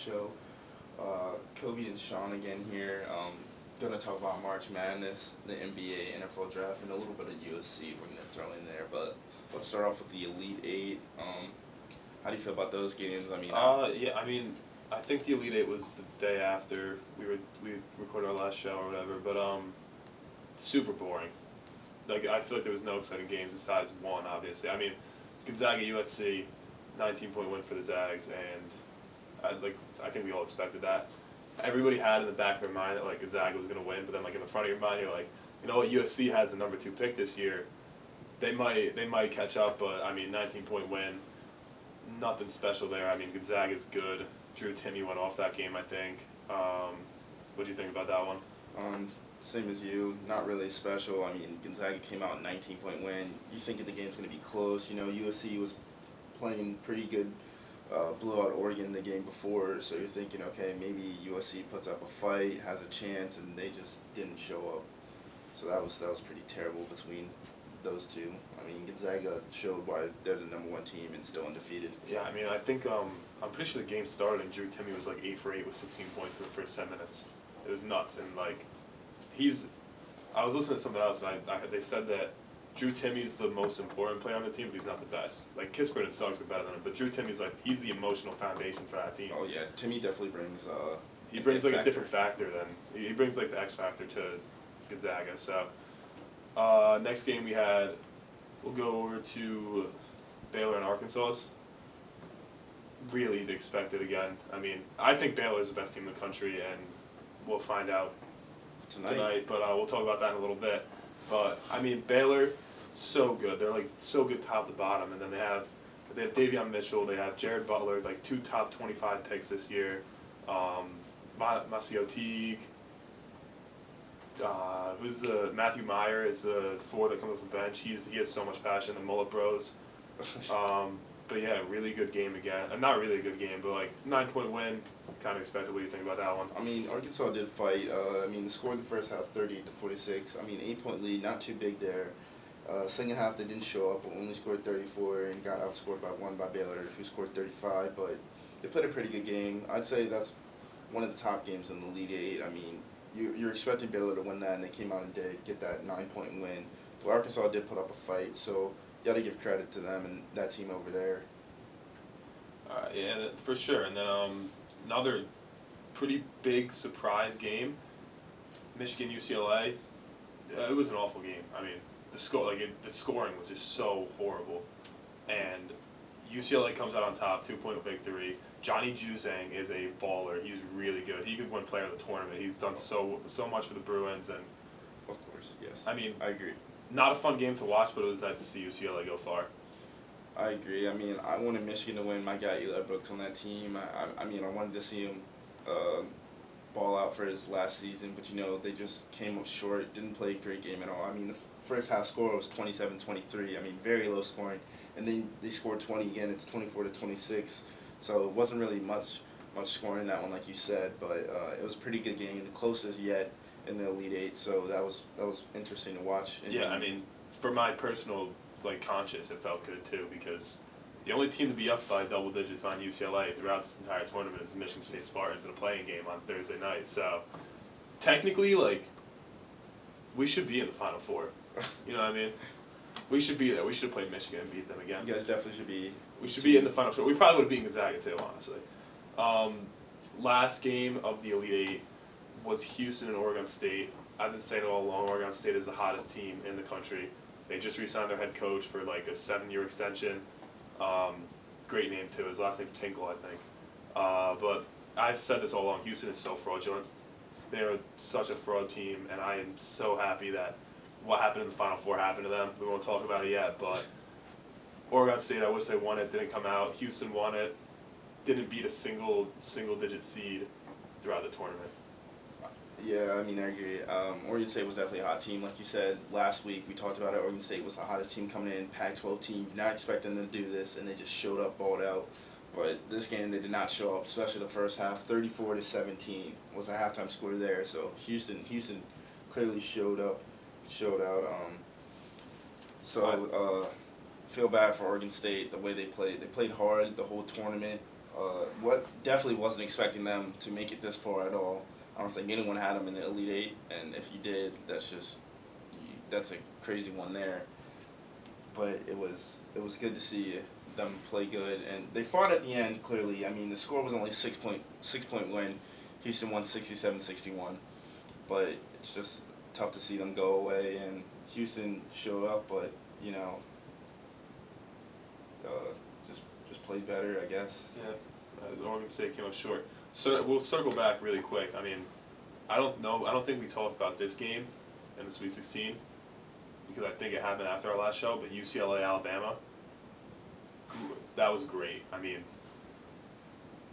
show. Kobe and Sean again here. Gonna talk about March Madness, the NBA, NFL draft, and a little bit of USC we're gonna throw in there. But let's start off with the Elite Eight. How do you feel about those games? I think the Elite Eight was the day after we recorded our last show or whatever, but super boring. Like, I feel like there was no exciting games besides one, obviously. I mean, Gonzaga USC, 19-point win for the Zags, and I think we all expected that. Everybody had in the back of their mind that Gonzaga was going to win, but then in the front of your mind you're like, you know what, USC has the number 2 pick this year. They might catch up, but 19-point win, nothing special there. Gonzaga's good. Drew Timme went off that game, I think. What do you think about that one? Same as you, not really special. Gonzaga came out 19-point win. You thinking the game's going to be close. USC was playing pretty good, blew out Oregon the game before, so you're thinking, okay, maybe USC puts up a fight, has a chance, and they just didn't show up. So that was pretty terrible between those two. Gonzaga showed why they're the number 1 team and still undefeated. Yeah, I think I'm pretty sure the game started and Drew Timme was 8 for 8 with 16 points in the first 10 minutes. It was nuts, and I was listening to something else, and they said that Drew Timme's the most important player on the team, but he's not the best. Kispert and Suggs are better than him, but Drew Timme's he's the emotional foundation for that team. Oh yeah, Timme definitely brings. He brings a different factor than he brings the X factor to Gonzaga. So next game we'll go over to Baylor and Arkansas. Really expected again. I think Baylor is the best team in the country, and we'll find out tonight. But we'll talk about that in a little bit. But Baylor, so good. They're so good top to bottom, and then they have Davion Mitchell. They have Jared Butler, 2 top 25 picks this year. Masio Teague. Matthew Meyer is the 4 that comes off the bench. He has so much passion. The Mullet Bros. But yeah, really good game again. Not really a good game, but 9-point win. Kind of expected. What do you think about that one? Arkansas did fight. The score in the first half 38-46. 8-point lead, not too big there. Second half they didn't show up, but only scored 34 and got outscored by 1 by Baylor, who scored 35. But they played a pretty good game. I'd say that's one of the top games in the Elite Eight. You're expecting Baylor to win that, and they came out and did get that 9-point win. But Arkansas did put up a fight, so you got to give credit to them and that team over there. Yeah, for sure. And then another pretty big surprise game, Michigan UCLA. It was an awful game. The scoring was just so horrible, and UCLA comes out on top, 2-point victory. Johnny Juzang is a baller. He's really good. He could win player of the tournament. He's done so much for the Bruins, and of course, yes. I agree. Not a fun game to watch, but it was nice to see UCLA go far. I agree. I wanted Michigan to win. My guy Eli Brooks on that team. I wanted to see him ball out for his last season, but they just came up short. Didn't play a great game at all. The first half score was 27-23. Very low scoring, and then they scored 20 again. It's 24-26. So it wasn't really much scoring in that one, like you said, but it was a pretty good game, the closest yet in the Elite Eight. So that was interesting to watch. Yeah, for my personal conscience, it felt good too, because the only team to be up by double digits on UCLA throughout this entire tournament is the Michigan State Spartans in a playing game on Thursday night. So technically, we should be in the Final Four. You know what I mean? We should be there. We should have played Michigan and beat them again. You guys definitely should be. We should be in the Final Four. We probably would have beaten Gonzaga too, honestly. Last game of the Elite Eight was Houston and Oregon State. I've been saying it all along, Oregon State is the hottest team in the country. They just re-signed their head coach for a 7-year extension. Great name too. His last name's Tinkle, I think. But I've said this all along. Houston is so fraudulent. They are such a fraud team, and I am so happy that what happened in the Final Four happened to them. We won't talk about it yet, but Oregon State, I wish they won it. Didn't come out. Houston won it. Didn't beat a single-digit seed throughout the tournament. Yeah, I agree. Oregon State was definitely a hot team. Like you said, last week we talked about it. Oregon State was the hottest team coming in, Pac-12 team. Not expecting them to do this, and they just showed up, balled out. But this game, they did not show up, especially the first half. 34-17 was the halftime score there. So Houston clearly showed out. Feel bad for Oregon State, the way they played. They played hard the whole tournament. What definitely wasn't expecting them to make it this far at all. I don't think anyone had them in the Elite Eight, and if you did, that's a crazy one there. But it was good to see them play good, and they fought at the end. Clearly, I mean, the score was only 6-point win. Houston won 67-61, but it's just tough to see them go away. And Houston showed up, but you know, just played better, I guess. Yeah, Oregon State came up short. So we'll circle back really quick. I mean, I don't think we talked about this game in the Sweet 16 because I think it happened after our last show. But UCLA Alabama, that was great. I mean,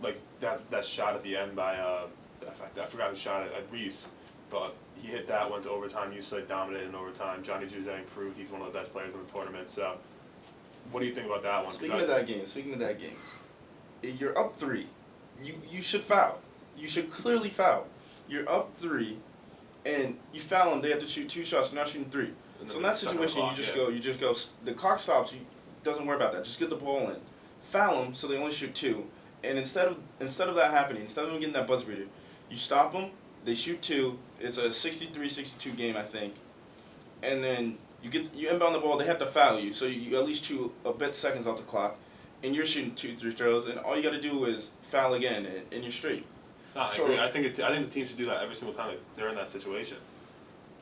like that shot at the end by I forgot who shot it at Reese, but he hit that, went to overtime. UCLA dominated in overtime. Johnny Juzang proved he's one of the best players in the tournament. So, what do you think about that one? Speaking of that game, you're up 3. You should foul. You should clearly foul. You're up 3, and you foul them. They have to shoot 2 shots. They're not shooting 3. So in that situation, you just go. The clock stops. Doesn't worry about that. Just get the ball in. Foul them so they only shoot 2. And instead of that happening, instead of them getting that buzzer beater, you stop them. They shoot 2. It's a 63-62 game, I think. And then you inbound the ball. They have to foul you, so you at least chew a bit seconds off the clock. And you're shooting 2 free throws, and all you got to do is foul again, and you're straight. No, I agree. I think the team should do that every single time they're in that situation.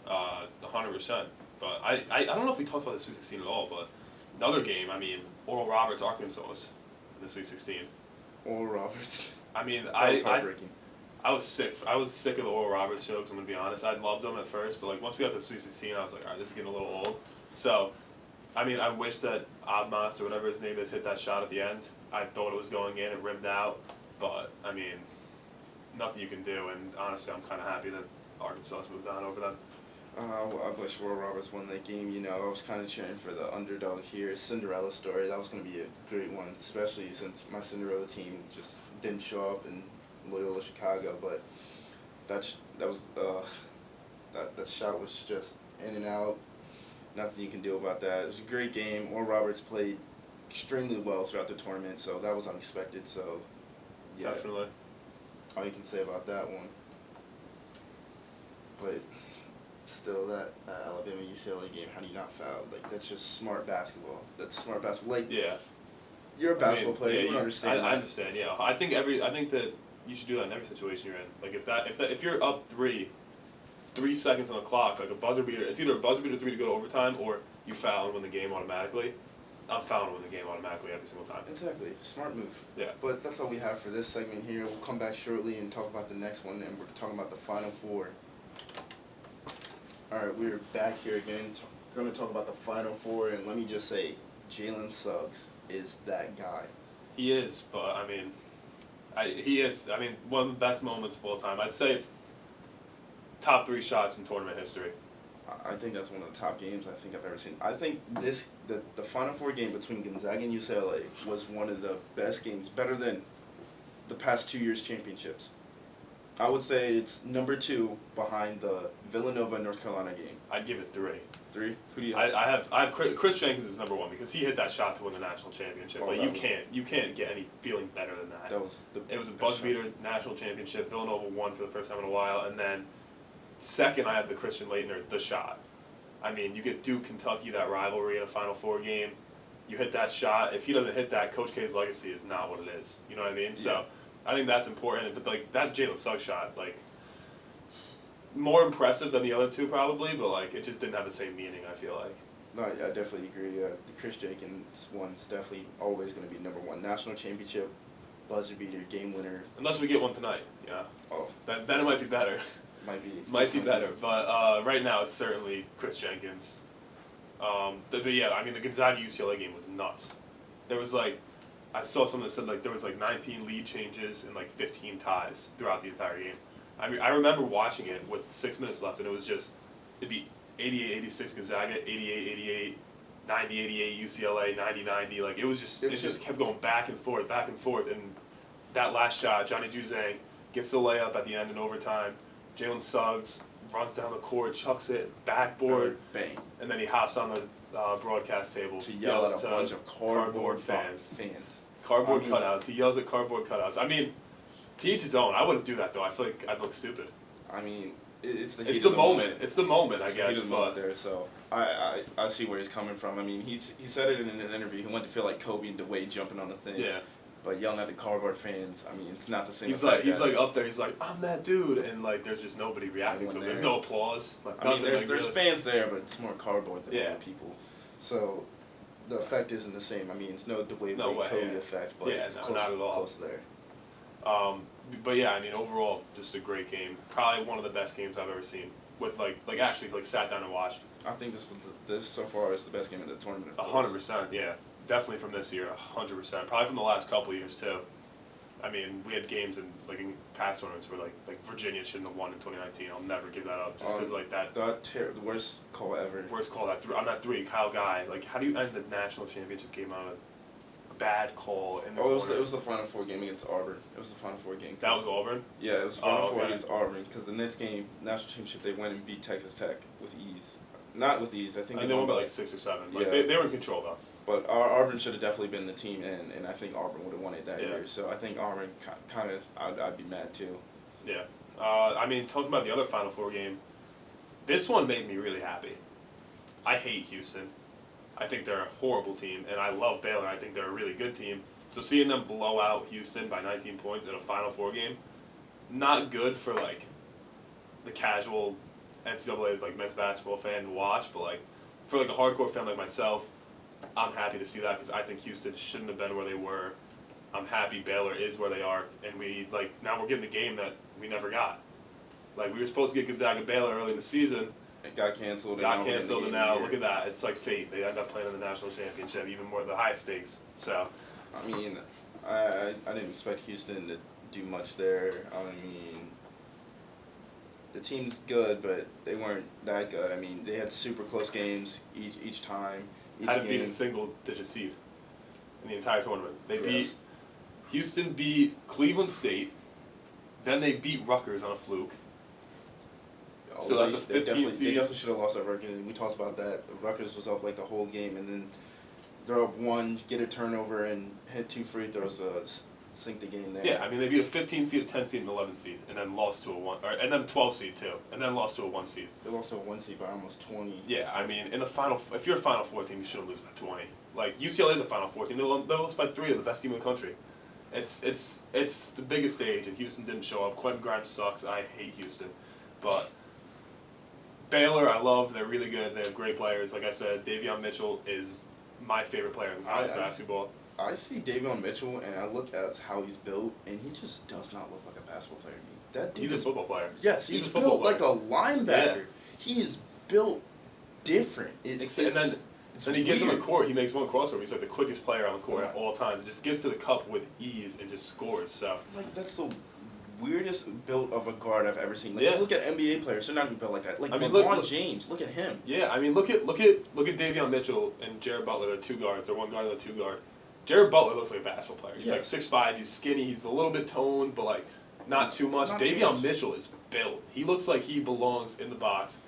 100%. But I don't know if we talked about the Sweet 16 at all, but another game, I mean, Oral Roberts, Arkansas was in the Sweet 16. Oral Roberts. I mean, that was heartbreaking. I was sick. I was sick of the Oral Roberts jokes, I'm going to be honest. I loved them at first, but like once we got to the Sweet 16, I was like, all right, this is getting a little old. So, I mean, I wish that Abmas or whatever his name is hit that shot at the end. I thought it was going in, it rimmed out, but I mean, nothing you can do. And honestly, I'm kind of happy that Arkansas's moved on over them. I wish Oral Roberts won that game. You know, I was kind of cheering for the underdog here. Cinderella story. That was going to be a great one, especially since my Cinderella team just didn't show up in Loyola Chicago. But that shot was just in and out. Nothing you can do about that. It was a great game. Oral Roberts played extremely well throughout the tournament, so that was unexpected. So, yeah. Definitely. All you can say about that one. But still, that Alabama UCLA game, how do you not foul? Like, that's just smart basketball. That's smart basketball. Like, yeah. You're a basketball player. You understand. I understand. Yeah. I think that you should do that in every situation you're in. Like if you're up 3 seconds on the clock, like a buzzer beater, it's either a buzzer beater 3 to go to overtime or you foul and win the game automatically. I'm fouling and win the game automatically every single time. Exactly. Smart move. Yeah. But that's all we have for this segment here. We'll come back shortly and talk about the next one, and we're talking about the Final Four. All right, we're back here again. Going to talk about the Final Four, and let me just say, Jalen Suggs is that guy. He is, but I mean, he is. I mean, one of the best moments of all time. I'd say it's top 3 shots in tournament history. I think that's one of the top games I think I've ever seen. I think the Final Four game between Gonzaga and UCLA was one of the best games, better than the past 2 years' championships. I would say it's number 2 behind the Villanova North Carolina game. I'd give it 3. 3? Who do you have? I have Chris Jenkins is number 1 because he hit that shot to win the national championship. Oh, like you can't get any feeling better than that. It was a buzzer beater national championship. Villanova won for the first time in a while, and then second I have the Christian Laettner, the shot. I mean, you get Duke Kentucky, that rivalry in a Final Four game. You hit that shot. If he doesn't hit that, Coach K's legacy is not what it is. You know what I mean? Yeah. So I think that's important. But like that Jalen Suggs shot, like more impressive than the other 2 probably, but like it just didn't have the same meaning. I feel like. No, I definitely agree. The Chris Jenkins one is definitely always going to be number 1. National championship, buzzer beater, game winner. Unless we get one tonight, yeah. Oh. Then it might be better. Might be better, but right now it's certainly Chris Jenkins. But yeah, I mean the Gonzaga UCLA game was nuts. There was like, I saw someone that said like there was like 19 lead changes and like 15 ties throughout the entire game. I mean I remember watching it with 6 minutes left and it was just, it'd be 88-86 Gonzaga, 88-88, 90-88 UCLA, 90-90. Like it just kept going back and forth, and that last shot, Johnny Juzang gets the layup at the end in overtime. Jalen Suggs runs down the court, chucks it, backboard, bang, and then he hops on the broadcast table to yell at a bunch of cardboard fans. Cardboard cutouts. He yells at cardboard cutouts. I mean, to each his own. I wouldn't do that though. I feel like I'd look stupid. I mean, it's the heat It's the of moment. It's the moment, I It's guess. the heat of the moment there, so I see where he's coming from. I mean, he said it in his interview. He wanted to feel like Kobe and Dwayne jumping on the thing. Yeah. But yelling at the cardboard fans, I mean, it's not the same. He's like up there. He's like, I'm that dude, and like there's just nobody reacting to him. There's no applause. Like, I mean, there's really. fans there, but it's more cardboard than Yeah. people. So the effect isn't the same. I mean, it's no Dwayne Kobe effect, but it's close, not at all. Close there. But yeah, I mean, overall, just a great game. Probably one of the best games I've ever seen. With actually sat down and watched. I think this so far is the best game in the tournament. 100%, yeah, definitely from this year, 100%. Probably from the last couple of years too. I mean, we had games in past tournaments where like Virginia shouldn't have won in 2019. I'll never give that up just because the worst call ever. Worst call on that three. Kyle Guy. Like, how do you end the national championship game on a bad call in the corner? It was the Final Four game against Auburn. It was the Final Four game. That was Auburn? Yeah, it was the Final Four against Auburn because the next game, national championship, they went and beat Texas Tech with ease. Not with ease. I think they won by 6 or 7. Like, yeah. They were in control though. But Auburn should have definitely been the team, and I think Auburn would have won it that year. So I think Auburn kind of, I'd be mad too. Yeah. I mean, talking about the other Final Four game, this one made me really happy. I hate Houston. I think they're a horrible team, and I love Baylor. I think they're a really good team. So seeing them blow out Houston by 19 points in a Final Four game, not good for the casual NCAA men's basketball fan to watch, but for a hardcore fan like myself, I'm happy to see that because I think Houston shouldn't have been where they were. I'm happy Baylor is where they are, and we now we're getting the game that we never got. We were supposed to get Gonzaga Baylor early in the season. It got canceled. And now look at that. It's like fate. They end up playing in the national championship, even more the highest stakes. So, I mean, I didn't expect Houston to do much there. I mean, the team's good, but they weren't that good. I mean, they had super close games each time. Had to beat a single-digit seed in the entire tournament. Houston beat Cleveland State, then they beat Rutgers on a fluke. So that's a 15 seed. They definitely should have lost at Rutgers, and we talked about that. Rutgers was up the whole game, and then they're up 1, get a turnover, and hit 2 free throws to sink the game there. Yeah, I mean, they beat a 15 seed, a 10 seed, and 11 seed, and then lost to and then a 12 seed too, and then lost to a 1 seed. They lost to a 1 seed by almost 20. Yeah, so. I mean, in the final, if you're a Final Four team, you shouldn't lose by 20. UCLA's a Final Four team. They lost by 3 of the best team in the country. It's the biggest stage, and Houston didn't show up. Quentin Grimes sucks. I hate Houston, but Baylor, I love. They're really good. They have great players. Like I said, Davion Mitchell is my favorite player in college basketball. I see Davion Mitchell, and I look at how he's built, and he just does not look like a basketball player to me. That dude He's a football player. Yes, he's built like a linebacker. Yeah. He is built different. And then he gets on the court, he makes one crossover. He's the quickest player on the court at all times. He just gets to the cup with ease and just scores. So that's the weirdest build of a guard I've ever seen. Look at NBA players; they're not even built like that. LeBron James, look at him. Yeah, I mean, look at Davion Mitchell and Jared Butler. They're 2 guards. They're 1 guard and 2 guard. Jared Butler looks like a basketball player. He's 6'5". He's skinny. He's a little bit toned, but not too much. Davion Mitchell is built. He looks like he belongs in the box,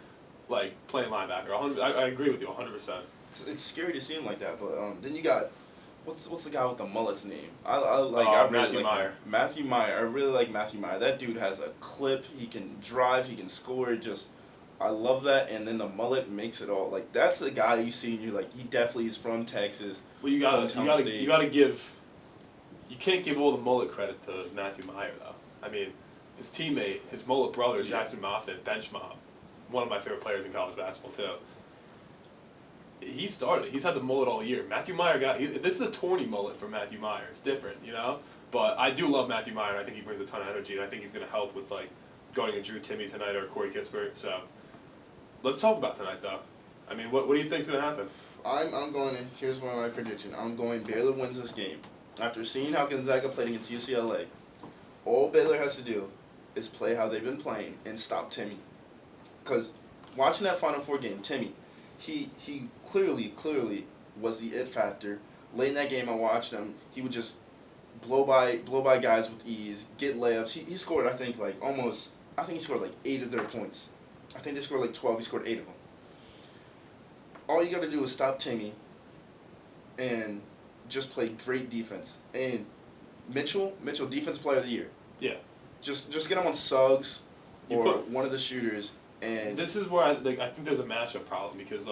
playing linebacker. I agree with you 100%. It's scary to see him like that, but then you got what's the guy with the mullet's name? Matthew Meyer. Matthew Meyer. I really like Matthew Meyer. That dude has a clip. He can drive. He can score. I love that. And then the mullet makes it all. That's the guy you see, and you're he definitely is from Texas. Well, you gotta give. You can't give all the mullet credit to Matthew Meyer though. I mean, his teammate, his mullet brother Jackson Moffitt, bench mob, one of my favorite players in college basketball too. He started. He's had the mullet all year. Matthew Meyer this is a tourney mullet for Matthew Meyer. It's different, But I do love Matthew Meyer. And I think he brings a ton of energy, and I think he's going to help with going to Drew Timme tonight or Corey Kispert. So let's talk about tonight, though. I mean, what do you think's going to happen? I'm going in. Here's one of my predictions. I'm going Baylor wins this game. After seeing how Gonzaga played against UCLA, all Baylor has to do is play how they've been playing and stop Timme. Because watching that Final Four game, Timme. He clearly was the it factor. Late in that game, I watched him. He would just blow by guys with ease, get layups. He scored, I think he scored 8 of their points I think they scored like 12. He scored 8 of them. All you got to do is stop Timmy and just play great defense. And Mitchell, defense player of the year. Yeah. Just get him on Suggs or one of the shooters. And this is where I think there's a matchup problem because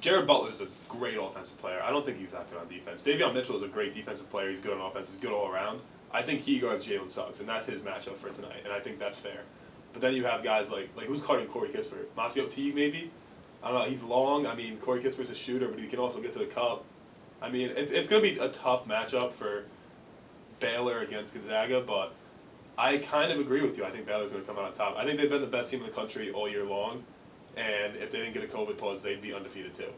Jared Butler is a great offensive player. I don't think he's that good on defense. Davion Mitchell is a great defensive player. He's good on offense. He's good all around. I think he guards Jalen Suggs, and that's his matchup for tonight, and I think that's fair. But then you have guys like who's guarding Corey Kispert? Masio Teague, maybe? I don't know. He's long. I mean, Corey Kispert's a shooter, but he can also get to the cup. I mean, it's going to be a tough matchup for Baylor against Gonzaga, but I kind of agree with you. I think Baylor's going to come out on top. I think they've been the best team in the country all year long, and if they didn't get a COVID pause, they'd be undefeated too.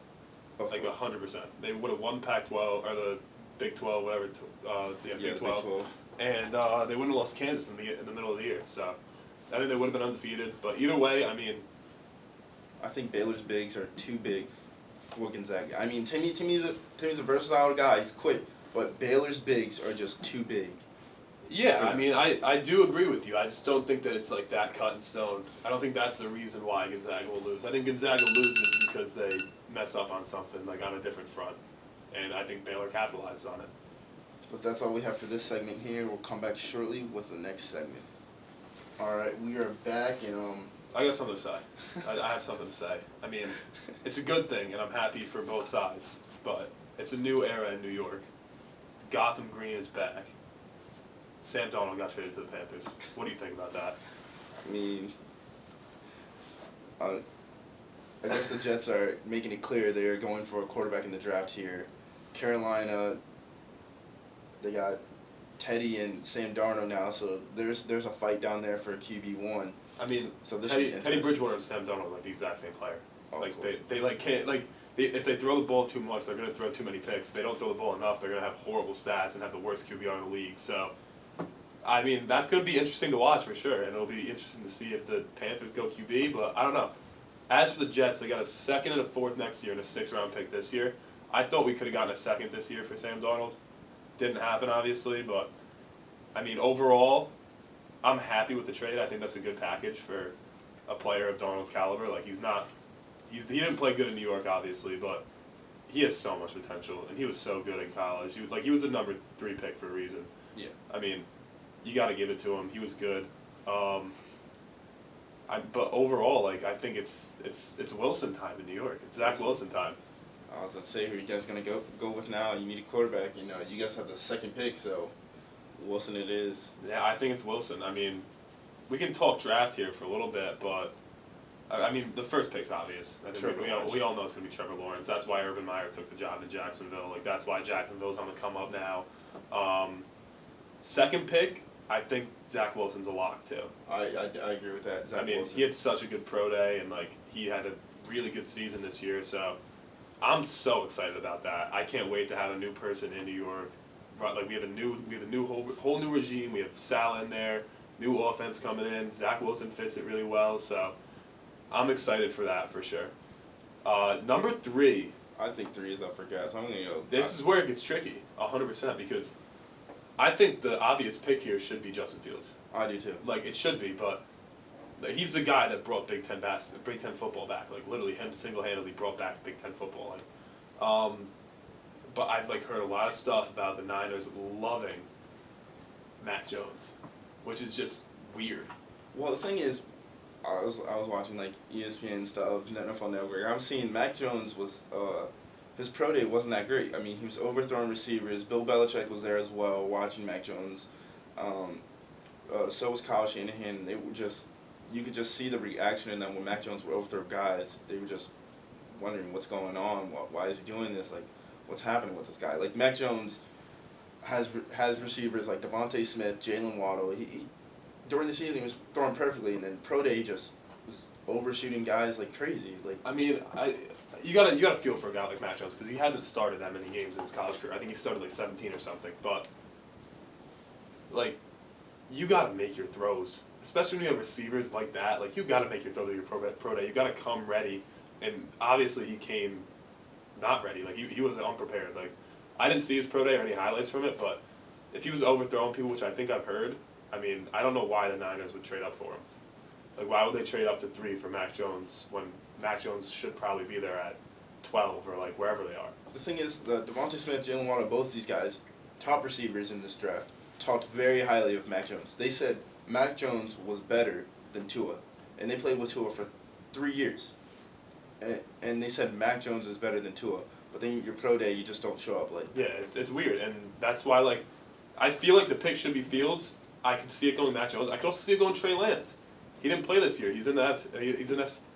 Like 100%. They would have won Pac-12 or the Big 12, whatever. Big 12. Big 12. And they wouldn't have lost Kansas in the middle of the year. So I think they would have been undefeated. But either way, I mean, I think Baylor's bigs are too big for Gonzaga. I mean, Timmy's a versatile guy. He's quick, but Baylor's bigs are just too big. Yeah, I mean, I do agree with you. I just don't think that it's like that cut in stone. I don't think that's the reason why Gonzaga will lose. I think Gonzaga loses because they mess up on something, like on a different front. And I think Baylor capitalizes on it. But that's all we have for this segment here. We'll come back shortly with the next segment. All right, we are back, and I got something to say. I have something to say. I mean, it's a good thing, and I'm happy for both sides. But it's a new era in New York. Gotham Green is back. Sam Darnold got traded to the Panthers. What do you think about that? I mean, I guess the Jets are making it clear they're going for a quarterback in the draft here. Carolina, they got Teddy and Sam Darnold now, so there's a fight down there for QB1. I mean, so this Teddy Bridgewater and Sam Darnold are like the exact same player. Oh, like they can't if they throw the ball too much, they're gonna throw too many picks. If they don't throw the ball enough, they're gonna have horrible stats and have the worst QBR in the league. So, I mean, that's gonna be interesting to watch for sure, and it'll be interesting to see if the Panthers go QB. But I don't know. As for the Jets, they got a second and a fourth next year and a 6th-round pick this year. I thought we could have gotten a second this year for Sam Darnold. Didn't happen, obviously, but I mean, overall, I'm happy with the trade. I think that's a good package for a player of Darnold's caliber. Like, he didn't play good in New York, obviously, but he has so much potential, and he was so good in college. He was a number 3 pick for a reason. Yeah. I mean, you got to give it to him. He was good. But overall, like, I think it's Wilson time in New York. It's Zach Wilson time. I was gonna say, who you guys gonna go with now? You need a quarterback. You know, you guys have the second pick, so Wilson it is. Yeah, I think it's Wilson. I mean, we can talk draft here for a little bit, but I mean, the first pick's obvious. I think we all know it's gonna be Trevor Lawrence. That's why Urban Meyer took the job in Jacksonville. Like, that's why Jacksonville's on the come up now. Second pick, I think Zach Wilson's a lock too. I agree with that. Zach Wilson. He had such a good pro day, and like he had a really good season this year. So I'm so excited about that. I can't wait to have a new person in New York. Like, we have a whole new regime. We have Sal in there, new offense coming in. Zach Wilson fits it really well. So I'm excited for that for sure. Number 3. I think 3 is up for grabs. I'm gonna go. This is where it gets tricky, 100%, because I think the obvious pick here should be Justin Fields. I do too. Like, it should be, but he's the guy that brought Big Ten football back. Like, literally, him single-handedly brought back Big Ten football. Like, but I've heard a lot of stuff about the Niners loving Mac Jones, which is just weird. Well, the thing is, I was watching ESPN stuff, NFL Network. I'm seeing Mac Jones was his pro day wasn't that great. I mean, he was overthrowing receivers. Bill Belichick was there as well, watching Mac Jones. So was Kyle Shanahan. They were just, you could just see the reaction in them when Mac Jones would overthrow guys. They were just wondering what's going on. Why is he doing this? Like, what's happening with this guy? Like, Mac Jones has receivers like Devontae Smith, Jalen Waddle. He during the season he was throwing perfectly, and then pro day he just was overshooting guys like crazy. Like, I mean, you gotta feel for a guy like Mac Jones because he hasn't started that many games in his college career. I think he started 17 or something. But you gotta make your throws, especially when you have receivers like that. Like, you gotta make your throws at your pro day. You gotta come ready, and obviously he came not ready. Like, he was unprepared. Like, I didn't see his pro day or any highlights from it, but if he was overthrowing people, which I think I've heard, I mean, I don't know why the Niners would trade up for him. Like, why would they trade up to 3 for Mac Jones when Mac Jones should probably be there at 12 or, like, wherever they are? The thing is, Devontae Smith, Jalen Waddle, both these guys, top receivers in this draft, talked very highly of Mac Jones. They said Mac Jones was better than Tua, and they played with Tua for 3 years. And they said Mac Jones is better than Tua, but then your pro day, you just don't show up. Like, yeah, it's weird, and that's why, like, I feel like the pick should be Fields. I could see it going Mac Jones. I could also see it going Trey Lance. He didn't play this year. He's in the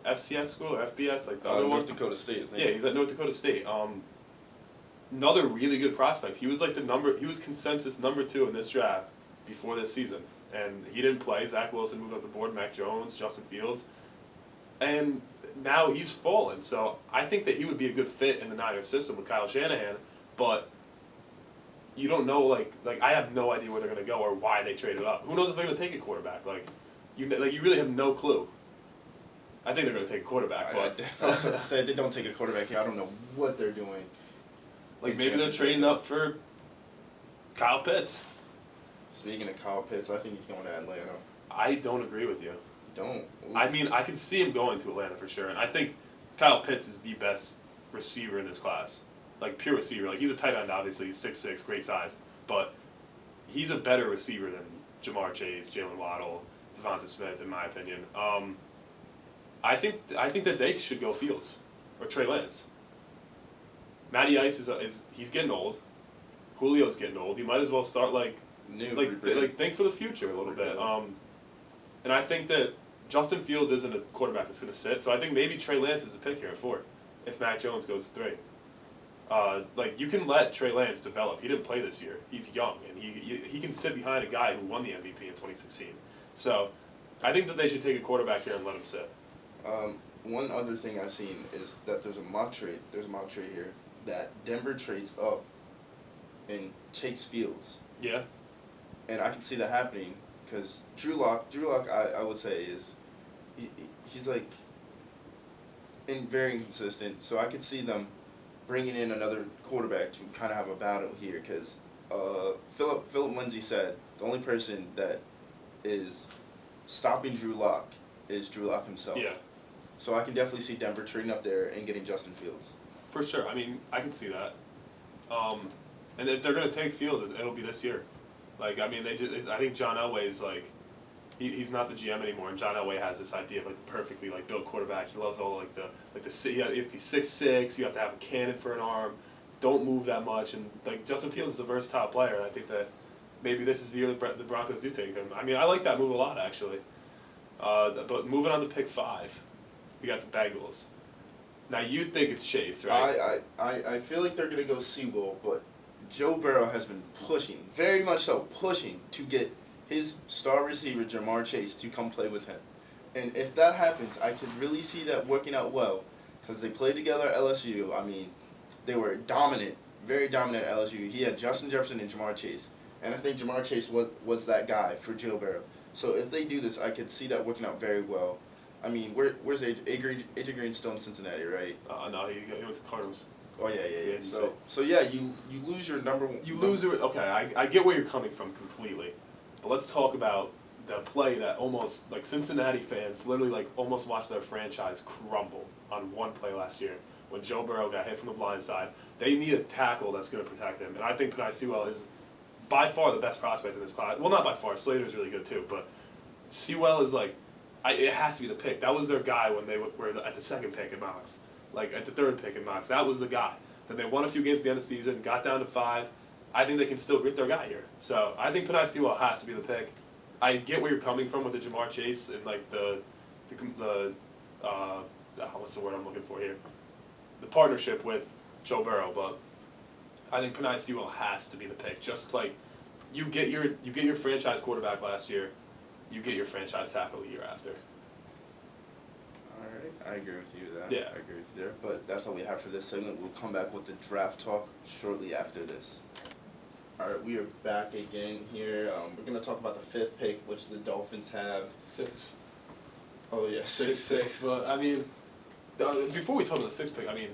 FCS school or FBS, like the other one. North Dakota State, I think. Yeah, he's at North Dakota State. Another really good prospect. He was like he was consensus number 2 in this draft before this season, and he didn't play. Zach Wilson moved up the board. Mac Jones, Justin Fields, and now he's fallen. So I think that he would be a good fit in the Niners system with Kyle Shanahan, but you don't know, like I have no idea where they're going to go or why they traded up. Who knows if they're going to take a quarterback? You really have no clue. I think they're going to take a quarterback. I was about to say, if they don't take a quarterback here, I don't know what they're doing. Like, maybe they're trading up for Kyle Pitts. Speaking of Kyle Pitts, I think he's going to Atlanta. I don't agree with you. Don't? Ooh. I mean, I can see him going to Atlanta for sure, and I think Kyle Pitts is the best receiver in this class. Like, pure receiver. Like, he's a tight end, obviously. He's 6'6", great size. But he's a better receiver than Jamar Chase, Jalen Waddle, Devonta Smith, in my opinion. I think that they should go Fields or Trey Lance. Matty Ice he's getting old. Julio's getting old. You might as well start think for the future a little bit. And I think that Justin Fields isn't a quarterback that's going to sit. So I think maybe Trey Lance is a pick here at 4 if Mac Jones goes to 3. You can let Trey Lance develop. He didn't play this year. He's young, and he can sit behind a guy who won the MVP in 2016. So I think that they should take a quarterback here and let him sit. One other thing I've seen is that there's a mock trade here that Denver trades up and takes Fields. Yeah. And I can see that happening because Drew Lock, I would say he's like very inconsistent. So I could see them bringing in another quarterback to kind of have a battle here because Philip Lindsay said the only person that is stopping Drew Lock is Drew Lock himself. Yeah. So I can definitely see Denver trading up there and getting Justin Fields. For sure. I mean, I can see that. And if they're going to take Fields, it'll be this year. I think John Elway's he's not the GM anymore, and John Elway has this idea of the perfectly built quarterback. He loves all you have to be 6'6", you have to have a cannon for an arm, don't move that much, and Justin Fields is a versatile player, and I think that maybe this is the year the Broncos do take him. I mean, I like that move a lot actually. But moving on to pick 5, we got the Bengals. Now you think it's Chase, right? I feel like they're gonna go Sewell, but Joe Burrow has been pushing, very much so, to get his star receiver, Jamar Chase, to come play with him. And if that happens, I could really see that working out well because they played together at LSU. I mean, they were dominant, very dominant at LSU. He had Justin Jefferson and Jamar Chase. And I think Jamar Chase was that guy for Joe Burrow. So if they do this, I could see that working out very well. I mean, where's AJ Green's still in Cincinnati, right? No, he went to the Cardinals. Oh, yeah. So yeah, you lose your number one. Okay, I get where you're coming from completely. But let's talk about the play that almost, Cincinnati fans literally, almost watched their franchise crumble on one play last year when Joe Burrow got hit from the blind side. They need a tackle that's going to protect him. And I think Penei Sewell is by far the best prospect in this class. Well, not by far. Slater's really good too. But Sewell is it has to be the pick. That was their guy when they were at the second pick in mocks. At the third pick in mocks. That was the guy. Then they won a few games at the end of the season, got down to 5. I think they can still get their guy here. So I think Penei Sewell has to be the pick. I get where you're coming from with the Jamar Chase and what's the word I'm looking for here? The partnership with Joe Burrow, but I think Penei Sewell has to be the pick. Just you get your franchise quarterback last year, you get your franchise tackle the year after. All right, I agree with you there. Yeah. I agree with you there. But that's all we have for this segment. We'll come back with the draft talk shortly after this. All right, we are back again here. We're going to talk about the 5th pick, which the Dolphins have. 6. Oh, yeah, 6. But, I mean, before we talk about the 6th pick, I mean,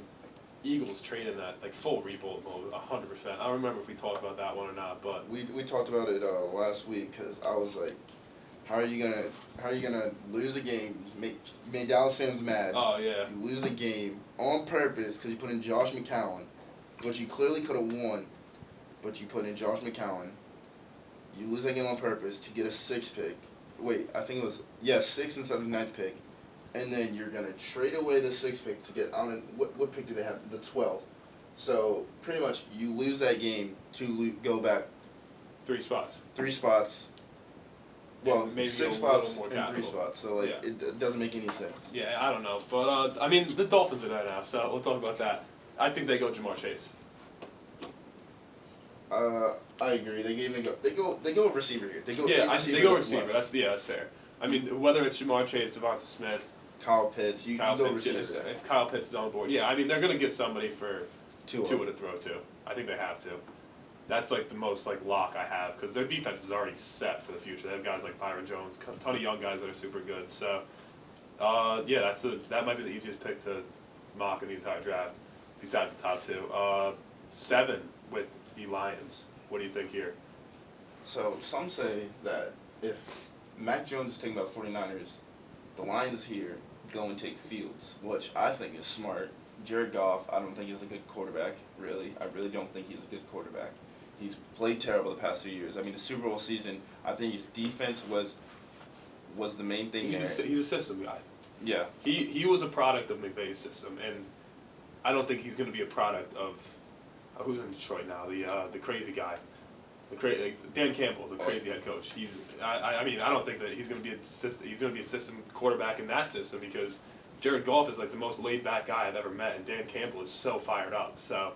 Eagles traded that, full rebuild mode, 100%. I don't remember if we talked about that one or not, but... We talked about it last week because I was like, How are you gonna lose a game? You made Dallas fans mad. Oh yeah. You lose a game on purpose because you put in Josh McCown, which you clearly could have won, but you put in Josh McCown. You lose that game on purpose to get a 6th pick. Wait, I think it was 6 instead of 9th pick, and then you're gonna trade away the 6th pick to get what pick do they have? The 12th. So pretty much you lose that game to go back 3 spots. 3 spots. Well, maybe 6 a little spots more and capital. 3 spots. So like it doesn't make any sense. Yeah, I don't know, but I mean the Dolphins are there now, so we'll talk about that. I think they go Jamar Chase. I agree. They go with receiver here. They go receiver. That's fair. I mean, whether it's Jamar Chase, Devonta Smith, Kyle Pitts, you go receiver. If Kyle Pitts is on board, I mean they're gonna get somebody for Tua to throw to. I think they have to. That's like the most like lock I have because their defense is already set for the future. They have guys like Byron Jones, a ton of young guys that are super good. So, that might be the easiest pick to mock in the entire draft, besides the top 2. 7 with the Lions. What do you think here? So some say that if Mac Jones is taken by the 49ers, the Lions here go and take Fields, which I think is smart. Jared Goff, I don't think he's a good quarterback, really. I really don't think he's a good quarterback. He's played terrible the past few years. I mean, the Super Bowl season, I think his defense was the main thing there. He's a system guy. Yeah. He was a product of McVay's system, and I don't think he's going to be a product of who's in Detroit now, the crazy guy, Dan Campbell, the crazy head coach. I mean, I don't think that he's going to be a system quarterback in that system because Jared Goff is like the most laid back guy I've ever met, and Dan Campbell is so fired up. So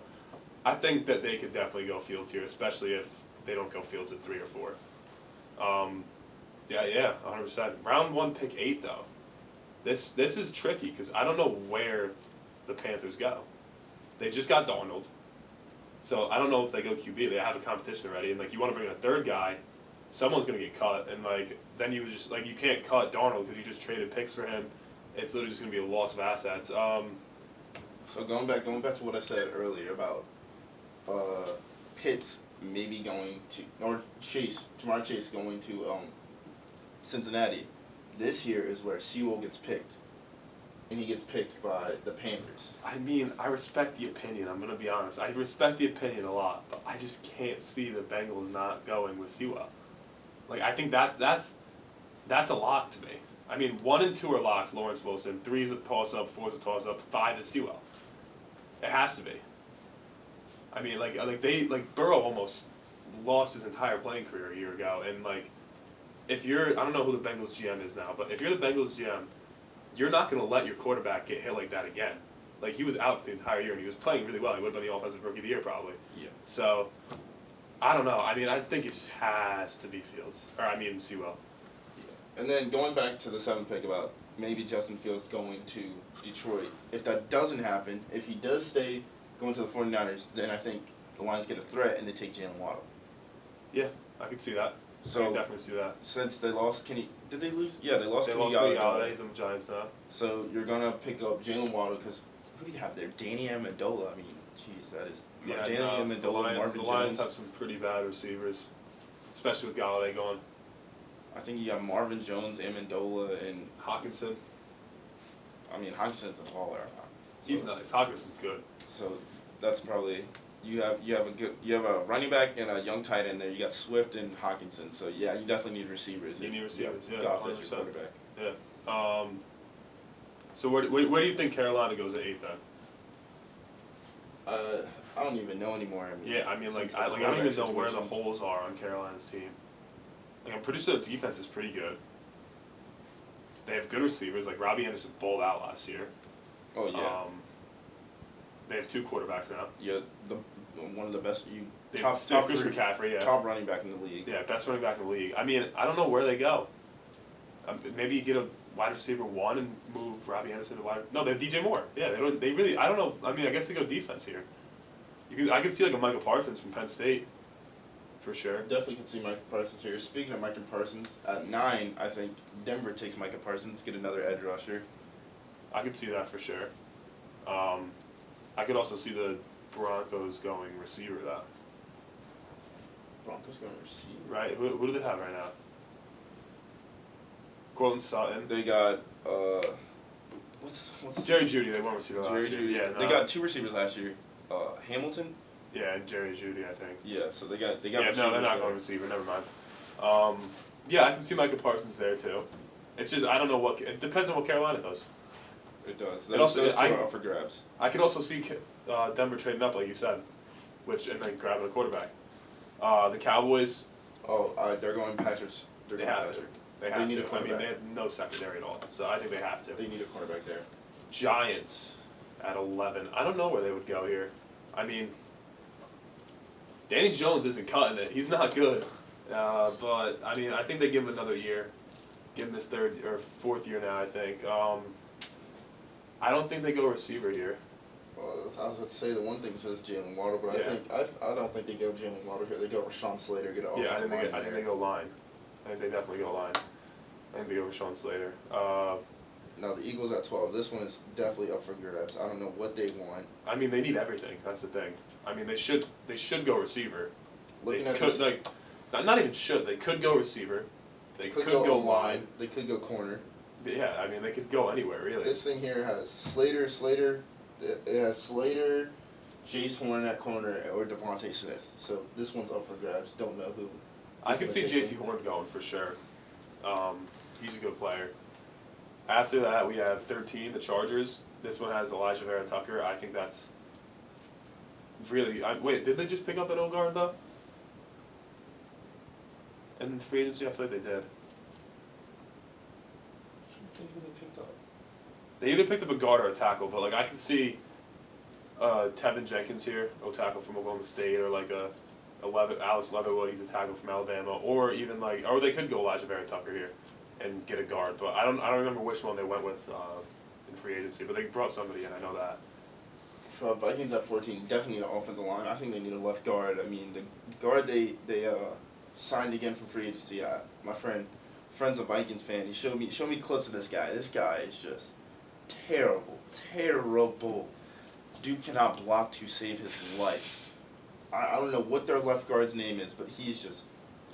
I think that they could definitely go Fields here, especially if they don't go Fields at 3 or 4. 100%. Round 1, pick 8 though. This is tricky because I don't know where the Panthers go. They just got Darnold, so I don't know if they go QB. They have a competition already, and like you want to bring in a 3rd guy, someone's gonna get cut, and like then you just like you can't cut Darnold because you just traded picks for him. It's literally just gonna be a loss of assets. So going back to what I said earlier about Pitts maybe going to or Jamar Chase going to Cincinnati. This year is where Sewell gets picked, and he gets picked by the Panthers. I mean, I respect the opinion. I'm gonna be honest. I respect the opinion a lot, but I just can't see the Bengals not going with Sewell. Like I think that's a lock to me. I mean, 1 and 2 are locks. Lawrence Wilson. 3 is a toss up. 4 is a toss up. 5 is Sewell. It has to be. I mean, like Burrow almost lost his entire playing career a year ago, and like, if you're, I don't know who the Bengals GM is now, but if you're the Bengals GM, you're not going to let your quarterback get hit like that again. Like, he was out for the entire year, and he was playing really well. He would have been the offensive rookie of the year, probably. Yeah. So, I don't know. I mean, I think it just has to be Fields. Or, I mean, Sewell. Yeah. And then going back to the 7th pick about maybe Justin Fields going to Detroit. If that doesn't happen, if he does stay going to the 49ers, then I think the Lions get a threat, and they take Jalen Waddle. Yeah, I can see that. So, I can definitely see that. Since they lost Kenny... Did they lose? Yeah, they lost Kenny Galladay. He's on the Giants now. So you're going to pick up Jalen Waddle because who do you have there? Danny Amendola. I mean, jeez, that is... Yeah, Danny Amendola, Marvin Jones. The Lions have some pretty bad receivers, especially with Galladay going. I think you got Marvin Jones, Amendola, and... Hawkinson. I mean, Hawkinson's a baller. He's nice. Hawkinson's good. So that's probably... You have a running back and a young tight end there. You got Swift and Hawkinson. So yeah, you definitely need receivers. You need receivers. Yeah, Goff as your quarterback. Yeah. So where do you think Carolina goes at 8 then? I don't even know anymore. I mean, yeah, I mean I don't even know where the holes are on Carolina's team. Like I'm pretty sure the defense is pretty good. They have good receivers. Like Robbie Anderson bowled out last year. Oh yeah. They have 2 quarterbacks now. Yeah, one of the best. Top Chris McCaffrey, yeah. Top running back in the league. Yeah, best running back in the league. I mean, I don't know where they go. Maybe you get a wide receiver 1 and move Robbie Anderson to wide. No, they have DJ Moore. Yeah, they don't. They really. I don't know. I mean, I guess they go defense here. Because I could see like a Michael Parsons from Penn State. For sure. Definitely could see Michael Parsons here. Speaking of Michael Parsons, at 9, I think Denver takes Michael Parsons, get another edge rusher. I could see that for sure. I could also see the Broncos going receiver though. Broncos going receiver? Right. Who do they have right now? Cortland Sutton. They got what's Jerry Jeudy. They won receiver Jerry last year. Jeudy. Yeah, They got 2 receivers last year. Hamilton. Yeah, and Jerry Jeudy, I think. Yeah, so they got. Yeah, no, they're not going receiver. Never mind. Yeah, I can see Micah Parsons there too. It's just I don't know what. It depends on what Carolina does. It does. Also, Those 2 are up for grabs. I could also see Denver trading up, like you said, and then grabbing a quarterback. The Cowboys. They're going Patriots. They have to. They have need a to. I mean, quarterback. they have no secondary at all, so I think they have to. They need a quarterback there. Giants at 11. I don't know where they would go here. I mean, Danny Jones isn't cutting it. He's not good. But I mean, I think they give him another year. Give him his 3rd or 4th year now, I think. I don't think they go receiver here. Well, I was about to say the one thing says Jalen Waddle, but I don't think they go Jalen Waddle here. They go Rashawn Slater, get an offensive line. I think they go line. I think they definitely go line. I think they go Rashawn Slater. Now the Eagles at 12. This one is definitely up for grabs. I don't know what they want. I mean, they need everything. That's the thing. I mean, they should go receiver. Looking they at could this, not even should. They could go receiver. They could go line. They could go corner. Yeah, I mean, they could go anywhere really. This thing here has Slater. It has Slater, Jace Horn at corner, or Devontae Smith. So this one's up for grabs. Don't know who. I could see J.C. Horn going for sure. He's a good player. After that, we have 13, the Chargers. This one has Elijah Vera Tucker. I think that's really. Wait, did they just pick up an O-guard though? And free agency, I feel like they did. I think who they picked up. They either picked up a guard or a tackle, but like I can see Tevin Jenkins here, a tackle from Oklahoma State, or like Alex Leatherwood, he's a tackle from Alabama, or even or they could go Elijah Vera Tucker here and get a guard, but I don't remember which one they went with in free agency, but they brought somebody in, I know that. Vikings at 14 definitely need an offensive line. I think they need a left guard. I mean, the guard they signed again for free agency. My friend's a Vikings fan. He showed me clips of this guy. This guy is just terrible. Dude cannot block to save his life. I don't know what their left guard's name is, but he's just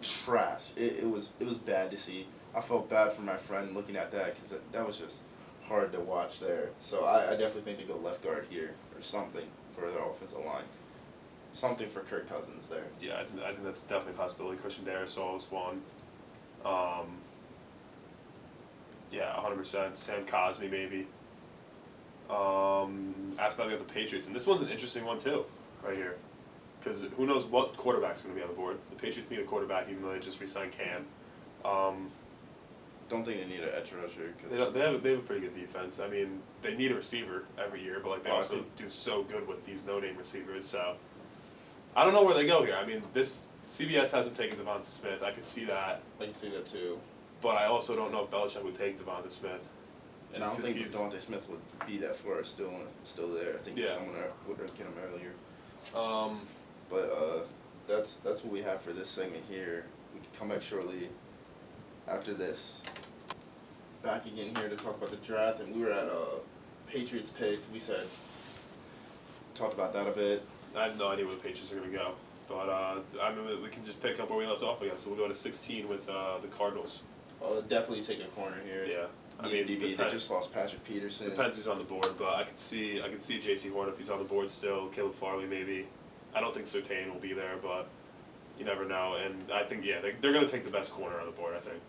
trash. It was bad to see. I felt bad for my friend looking at that because that was just hard to watch there. So I definitely think they go left guard here or something for their offensive line. Something for Kirk Cousins there. Yeah, I think that's definitely a possibility. Christian Darrisaw is one. Yeah, 100%. Sam Cosmi maybe. After that we have the Patriots, and this one's an interesting one too, right here, because who knows what quarterback's going to be on the board. The Patriots need a quarterback, even though they just re-signed Cam. Don't think they need an edge rusher. They have a pretty good defense. I mean, they need a receiver every year, but they also do so good with these no-name receivers. So I don't know where they go here. I mean, this CBS hasn't taken Devonta Smith. I could see that. I can see that too. But I also don't know if Belichick would take Devonta Smith. And I don't think Devontae Smith would be that far still there. I think someone would get him earlier. But that's what we have for this segment here. We can come back shortly after this. Back again here to talk about the draft, and we were at Patriots picked. We talked about that a bit. I have no idea where the Patriots are going to go, but I mean, we can just pick up where we left off again. So we'll go to 16 with the Cardinals. Well, definitely take a corner here. Yeah. I mean, they just lost Patrick Peterson. Depends who's on the board, but I could see J.C. Horn if he's on the board still. Caleb Farley maybe. I don't think Surtain will be there, but you never know. And I think they're going to take the best corner on the board. I think.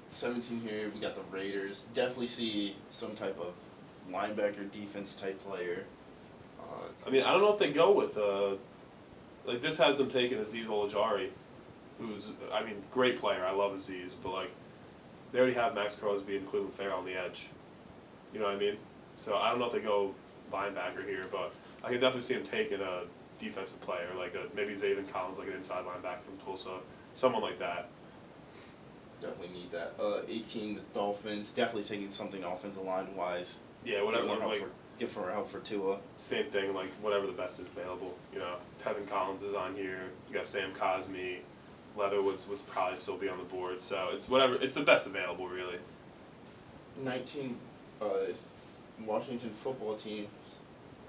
17 here, we got the Raiders. Definitely see some type of linebacker defense type player. I mean, I don't know if they go with this has them taking Azeez Ojulari, who's great player. I love Azeez, but they already have Max Crosby and Cleveland Farrell on the edge. You know what I mean? So I don't know if they go linebacker here, but I can definitely see him taking a defensive player, maybe Zaven Collins, like an inside linebacker from Tulsa, someone like that. Definitely need that. 18, the Dolphins, definitely taking something offensive line-wise. Yeah, whatever. Get for help for Tua. Same thing, whatever the best is available. You know, Tevin Collins is on here. You got Sam Cosmi. Leatherwood's would probably still be on the board. So it's whatever. It's the best available, really. 19, Washington football team.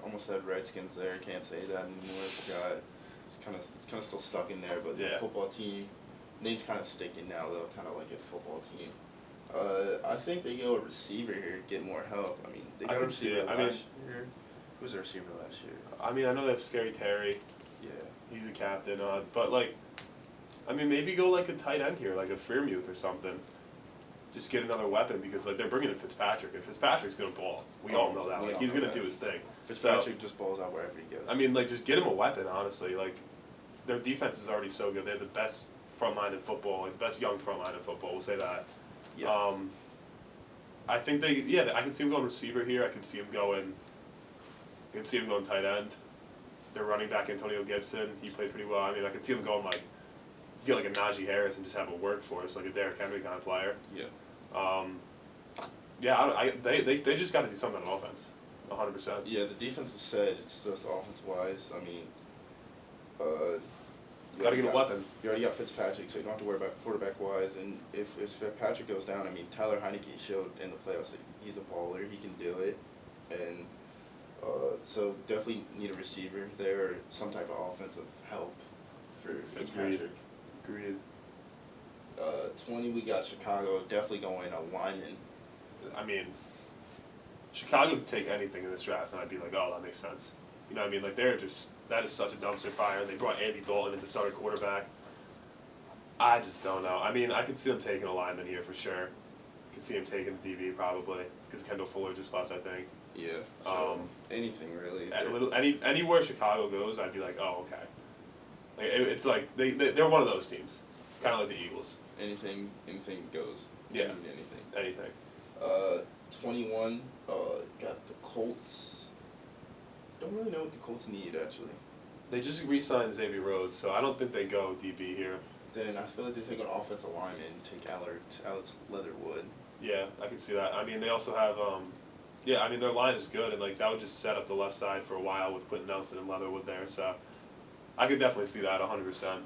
Almost said Redskins there. Can't say that anymore. Forgot. It's kind of still stuck in there, but the football team name's kind of sticking now though. Kind of like a football team. I think they go a receiver here, get more help. I mean, they got a could see receiver it. last year. Who was their receiver last year? I mean, I know they have Scary Terry. Yeah. He's a captain. But like, I mean, maybe go like a tight end here, like a Freermuth or something. Just get another weapon because like they're bringing in Fitzpatrick, and Fitzpatrick's gonna ball. We all know that. Like he's gonna do his thing. Fitzpatrick just balls out wherever he goes. I mean, like just get him a weapon. Honestly, like their defense is already so good. They have the best front line in football, like the best young front line in football. We'll say that. Yeah. I think I can see him going receiver here. I can see him going tight end. Their running back Antonio Gibson, he played pretty well. I mean, I can see him going like get like a Najee Harris and just have a workforce like a Derrick Henry kind of player. Yeah. They just got to do something on offense, 100%. Yeah, the defense is set. It's just offense wise. I mean, got to get a weapon. You already got Fitzpatrick, so you don't have to worry about quarterback wise. And if Fitzpatrick goes down, I mean, Tyler Heineke showed in the playoffs that he's a baller. He can do it, and so definitely need a receiver there, or some type of offensive help for Fitzpatrick. Agreed. 20, we got Chicago, definitely going a lineman. I mean, Chicago could take anything in this draft, and I'd be like, oh, that makes sense. You know what I mean? Like, that is such a dumpster fire. They brought Andy Dalton in to start a quarterback. I just don't know. I mean, I could see them taking a lineman here for sure. I could see him taking the DB probably, because Kendall Fuller just left, I think. Yeah, so anything really. Anywhere Chicago goes, I'd be like, oh, okay. Like, it's like, they're one of those teams. Kind of like the Eagles. Anything goes. Yeah. Anything. 21, got the Colts. Don't really know what the Colts need, actually. They just re-signed Xavier Rhodes, so I don't think they go DB here. Then I feel like they take an offensive lineman, take Alex Leatherwood. Yeah, I can see that. I mean, they also have, their line is good, and like that would just set up the left side for a while with Quentin Nelson and Leatherwood there, so I could definitely see that 100%.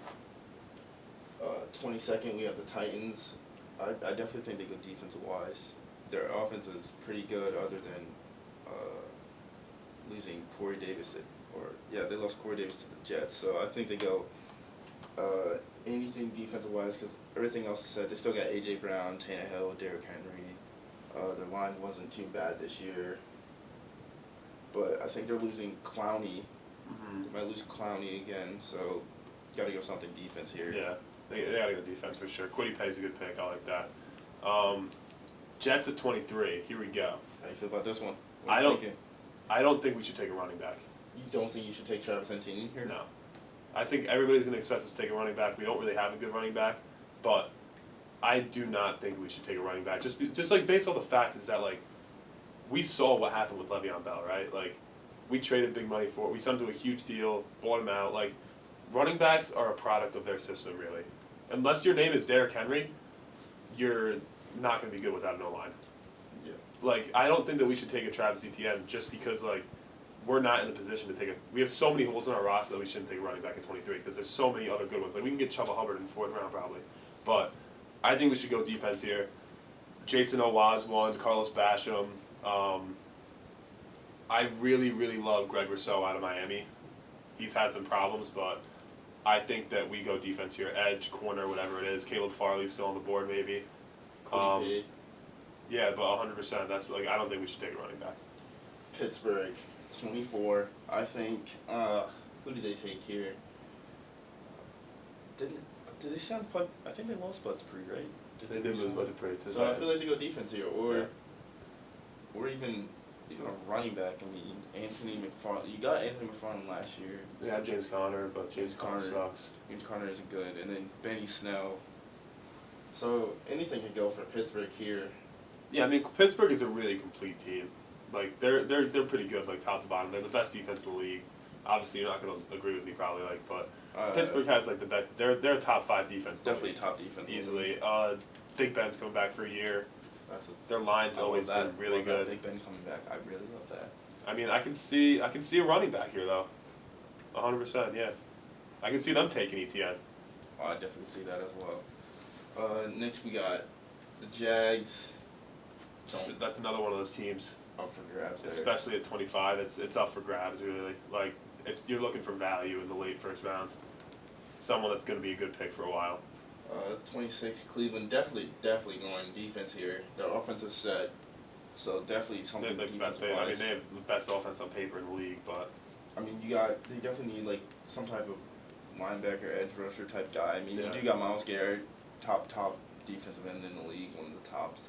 22nd, we have the Titans. I definitely think they go defensive-wise. Their offense is pretty good other than losing Corey Davis. They lost Corey Davis to the Jets. So I think they go anything defensive-wise because everything else is said. They still got A.J. Brown, Tannehill, Derrick Henry. Their line wasn't too bad this year. But I think they're losing Clowney. Mm-hmm. They might lose Clowney again, so got to go something defense here. Yeah. They got to go defense for sure. Quiddy Pay's a good pick. I like that. Jets at 23. Here we go. How do you feel about this one? I don't think we should take a running back. You don't think you should take Travis Etienne here? No. I think everybody's going to expect us to take a running back. We don't really have a good running back, but I do not think we should take a running back. Just like based on the fact is that like we saw what happened with Le'Veon Bell, right? Like we traded big money for it. We signed him to a huge deal, bought him out. Like running backs are a product of their system, really. Unless your name is Derrick Henry, you're not going to be good without an O-line. Yeah. Like, I don't think that we should take a Travis Etienne just because, like, we're not in the position to take it. We have so many holes in our roster that we shouldn't take a running back at 23 because there's so many other good ones. Like, we can get Chubba Hubbard in the 4th round probably. But I think we should go defense here. Jason Owaz won, Carlos Basham. I really, really love Greg Rousseau out of Miami. He's had some problems, but I think that we go defense here, edge, corner, whatever it is. Caleb Farley's still on the board, maybe. Yeah, but 100%. That's like I don't think we should take a running back. Pittsburgh, 24. I think. Who did they take here? Did they sound Bud? I think they lost Bud Dupree, right? They did lose Bud Dupree. So I feel like they go defense here, or even a running back. I mean, Anthony McFarland. You got Anthony McFarland last year. Yeah, James Conner, but James Conner sucks. James Conner isn't good, and then Benny Snell. So anything can go for Pittsburgh here. Yeah, I mean Pittsburgh is a really complete team. Like they're pretty good, like top to bottom. They're the best defense in the league. Obviously, you're not going to agree with me probably, like, but Pittsburgh has like the best. They're a top 5 defense. Definitely top defense. Easily. Big Ben's coming back for a year. Their line's always been really good. Big Ben coming back, I really love that. I mean, I can see a running back here though. 100%, yeah. I can see them taking Etienne. Oh, I definitely see that as well. Next we got the Jags. That's another one of those teams. Up for grabs. Especially at 25, it's up for grabs really. Like you're looking for value in the late 1st round. Someone that's going to be a good pick for a while. 26, Cleveland definitely going defense here. Their offense is set, so definitely something defense wise. I mean, they have the best offense on paper in the league, but I mean, they definitely need like some type of linebacker, edge rusher type guy. I mean, yeah. you do got Myles Garrett, top defensive end in the league, one of the tops.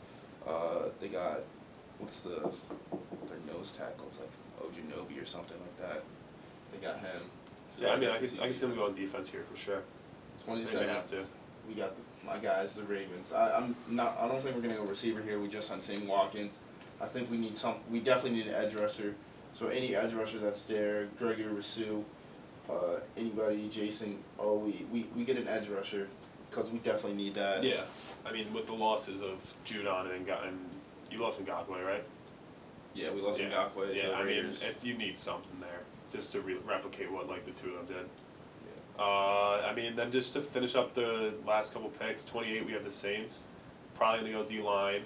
They got their nose tackles like Ojinobi or something like that. They got him. So yeah, I mean, I can see them go on defense here for sure. 27th. We got my guys, the Ravens. I don't think we're gonna go receiver here. We just signed Sam Watkins. I think we definitely need an edge rusher. So any edge rusher that's there, Gregory Rousseau, anybody, Jason. We get an edge rusher because we definitely need that. Yeah, I mean with the losses of Judon and you lost Ngakwe, right? Yeah, we lost Ngakwe to the Raiders. I mean you need something there just to replicate what like the two of them did. I mean, then just to finish up the last couple picks, 28 we have the Saints, probably gonna go D-line.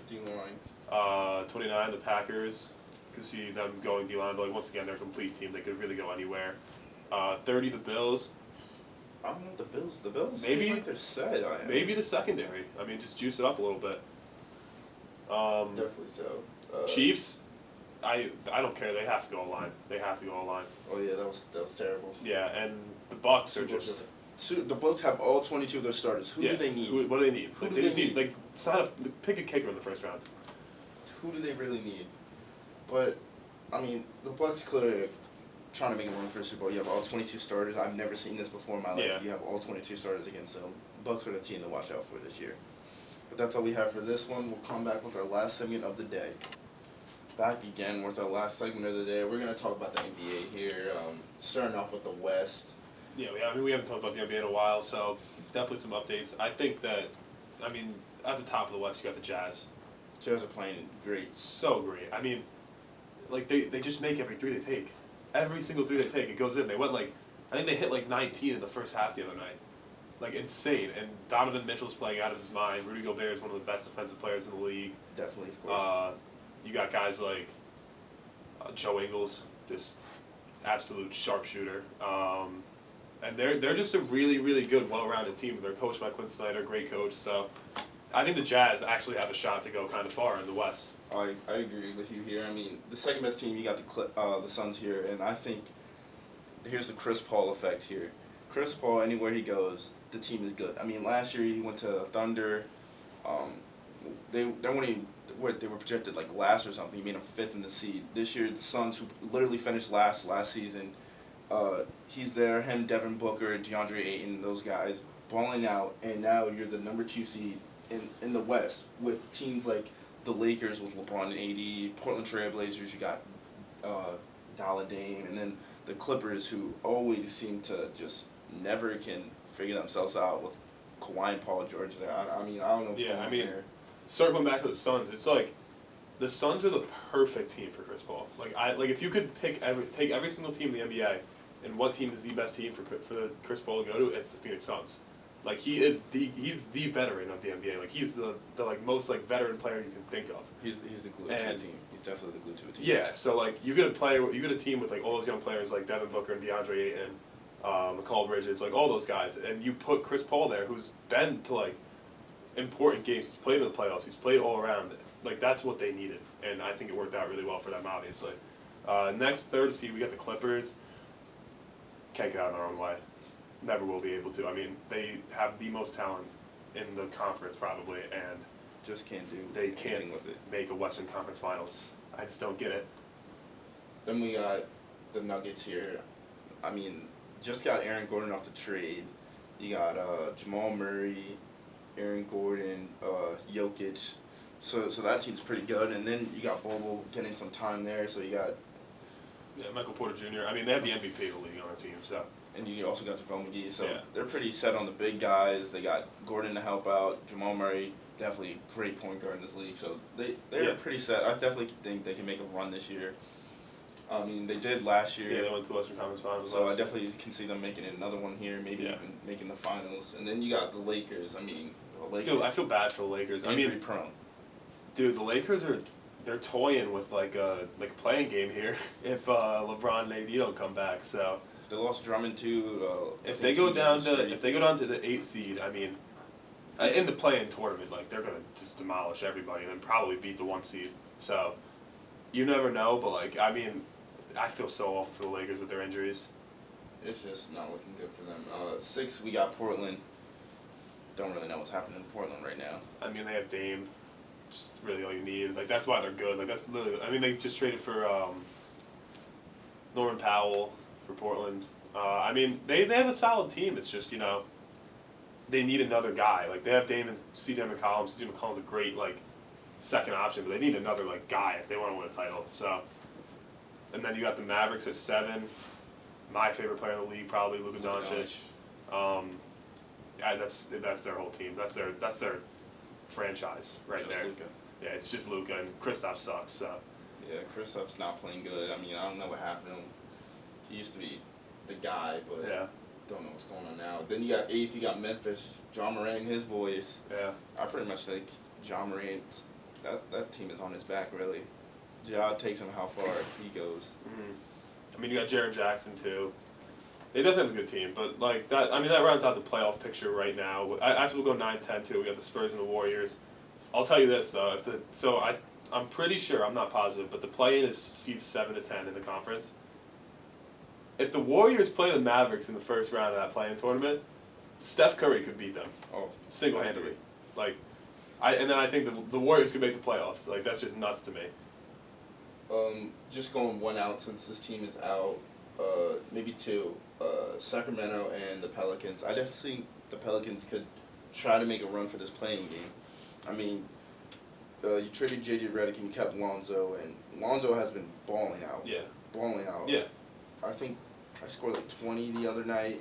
29 the Packers, could see them going D-line, but like, once again they're a complete team. They could really go anywhere. 30 the Bills. I don't know the Bills. The Bills maybe seem like they're set. Maybe the secondary. I mean, just juice it up a little bit. Definitely so. Chiefs. I don't care. They have to go line. They have to go line. Oh yeah, that was terrible. Yeah, and the Bucks are just. The Bucks have all 22 of their starters. Who do they need? What do they need? They just need like sign up, pick a kicker in the first round. Who do they really need? But I mean, the Bucks clearly are trying to make a run for the Super Bowl. You have all 22 starters. I've never seen this before in my life. Yeah. You have all 22 starters again, so Bucks are the team to watch out for this year. But that's all we have for this one. We'll come back with our last segment of the day. Back again with our last segment of the day. We're going to talk about the NBA here, starting off with the West. Yeah, we haven't talked about the NBA in a while, so definitely some updates. I think that, I mean, at the top of the West, you got the Jazz. Jazz are playing great. So great. I mean, like, they just make every three they take. Every single three they take, it goes in. They went, like, I think they hit, like, 19 in the first half the other night. Like, insane. And Donovan Mitchell's playing out of his mind. Rudy Gobert is one of the best defensive players in the league. Definitely, of course. You got guys like Joe Ingles, just absolute sharpshooter. And they're just a really, really good, well-rounded team. They're coached by Quinn Snyder, great coach. So I think the Jazz actually have a shot to go kind of far in the West. I agree with you here. I mean, the second best team, you got the Suns here, and I think here's the Chris Paul effect here. Chris Paul, anywhere he goes, the team is good. I mean, last year he went to Thunder. They weren't even. They were projected like last or something. He made them fifth in the seed. This year, the Suns, who literally finished last season, he's there. Him, Devin Booker, DeAndre Ayton, those guys balling out, and now you're the number 2 seed in the West with teams like the Lakers with LeBron and AD, Portland Trail Blazers. You got Dalla Dame, and then the Clippers, who always seem to just never can figure themselves out with Kawhi and Paul George there. I mean, I don't know what's going on there. Circling back to the Suns, it's like the Suns are the perfect team for Chris Paul. Like if you could take every single team in the NBA, and what team is the best team for the Chris Paul to go to, it's the Phoenix Suns. Like he's the veteran of the NBA. Like he's the like most like veteran player you can think of. He's the glue to a team. He's definitely the glue to a team. Yeah, so like you get a team with like all those young players like Devin Booker and DeAndre Ayton, McCall Bridges, like all those guys, and you put Chris Paul there, who's been to like important games. He's played in the playoffs. He's played all around. Like that's what they needed, and I think it worked out really well for them. Obviously, next third seed we got the Clippers. Can't get out in our own way. Never will be able to. I mean, they have the most talent in the conference probably, and just can't do. They can't anything with it. Make a Western Conference Finals. I just don't get it. Then we got the Nuggets here. I mean, just got Aaron Gordon off the trade. You got Jamal Murray, Aaron Gordon, Jokic. So that team's pretty good. And then you got Bobo getting some time there. So you got Michael Porter Jr. I mean, they have the MVP of the league on their team. So. And you also got JaVale McGee. So they're pretty set on the big guys. They got Gordon to help out. Jamal Murray, definitely a great point guard in this league. So they're pretty set. I definitely think they can make a run this year. I mean, they did last year. Yeah, they went to the Western Conference Finals. So I definitely can see them making another one here, maybe even making the finals. And then you got the Lakers. I mean, the Lakers. I feel bad for the Lakers. Injury prone. Dude, the Lakers they're toying with like a playing game here if LeBron and AD don't come back. So they lost Drummond too. If they go down to the 8th seed, I mean, In the play-in tournament, like, they're going to just demolish everybody and then probably beat the 1 seed. So, you never know, but, like, I mean, I feel so awful for the Lakers with their injuries. It's just not looking good for them. 6, we got Portland. Don't really know what's happening in Portland right now. I mean, they have Dame. Just really all you need. Like, that's why they're good. Like, that's literally, I mean, they just traded for Norman Powell for Portland. I mean, they have a solid team. It's just, you know, they need another guy. Like, they have Dame and C.J. McCollum. C.J. McCollum's a great, like, second option, but they need another, like, guy if they want to win a title. So, and then you got the Mavericks at 7. My favorite player in the league, probably Luka Doncic. Yeah, that's their whole team. That's their franchise right Just there. Luka. Yeah, it's just Luka, and Kristaps sucks. So. Yeah, Kristap's not playing good. I mean, I don't know what happened to him. He used to be the guy, but Yeah. don't know what's going on now. Then you got 8th, you got Memphis, John Morant and his boys. Yeah. I pretty much think John Morant, that team is on his back, really. Ja takes him how far he goes. I mean, you got Jaren Jackson too. They definitely have a good team, but like that. I mean, that rounds out the playoff picture right now. Actually, we'll go 9-10 too. We got the Spurs and the Warriors. I'll tell you this though. I'm pretty sure, I'm not positive, but the play-in is seeds 7 to 10 in the conference. If the Warriors play the Mavericks in the first round of that play-in tournament, Steph Curry could beat them. Oh, single-handedly. And then I think the Warriors could make the playoffs. Like, that's just nuts to me. Just going one out since this team is out, maybe 2. Sacramento and the Pelicans. I definitely think the Pelicans could try to make a run for this playing game. I mean, you traded J.J. Redick and you kept Lonzo, and Lonzo has been balling out. Yeah. Balling out. Yeah. I think I scored like 20 the other night.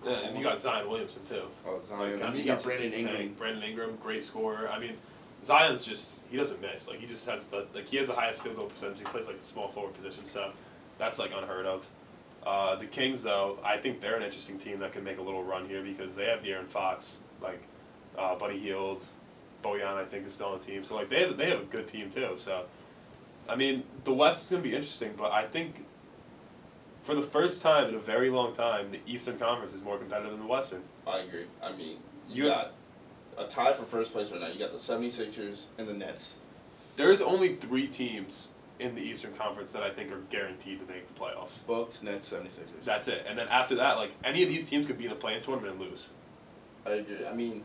Yeah, and you got Zion Williamson too. Oh, Zion. Like, I mean, you got Brandon Ingram. Brandon Ingram, great scorer. I mean, Zion's just, he doesn't miss. Like, he just has he has the highest field goal percentage. He plays like the small forward position, so that's like unheard of. The Kings, though, I think they're an interesting team that can make a little run here because they have De'Aaron Fox, like Buddy Hield, Bojan, I think, is still on the team. So like they have a good team too. So, I mean, the West is going to be interesting, but I think for the first time in a very long time, the Eastern Conference is more competitive than the Western. I agree. I mean, you got a tie for first place right now. You got the 76ers and the Nets. There's only 3 teams in the Eastern Conference that I think are guaranteed to make the playoffs. Bucks, Nets, 76ers. That's it. And then after that, like, any of these teams could be in a play-in tournament and lose. I agree. I mean,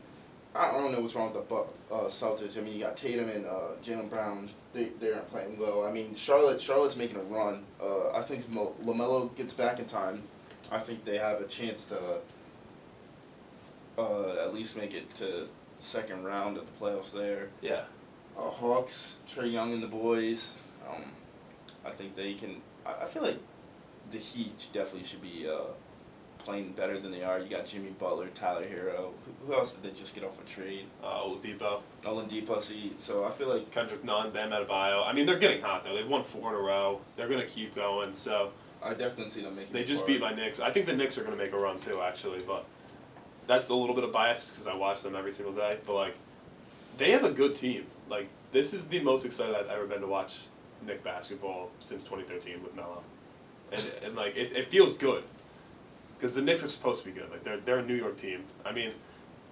I don't know what's wrong with the Celtics. I mean, you got Tatum and Jaylen Brown. They aren't playing well. I mean, Charlotte's making a run. I think if LaMelo gets back in time, I think they have a chance to at least make it to second round of the playoffs there. Yeah. Hawks, Trae Young and the boys. I think they can. I feel like the Heat definitely should be playing better than they are. You got Jimmy Butler, Tyler Hero. Who else did they just get off a trade? Oladipo. Oladipo. So I feel like Kendrick Nunn, Bam Adebayo. I mean, they're getting hot though. They've won 4 in a row. They're gonna keep going. So I definitely see them making. They just beat my Knicks. I think the Knicks are gonna make a run too, actually. But that's a little bit of bias because I watch them every single day. But like, they have a good team. Like, this is the most excited I've ever been to watch Knick basketball since 2013 with Mila. And like, it feels good. Because the Knicks are supposed to be good. Like, they're a New York team. I mean,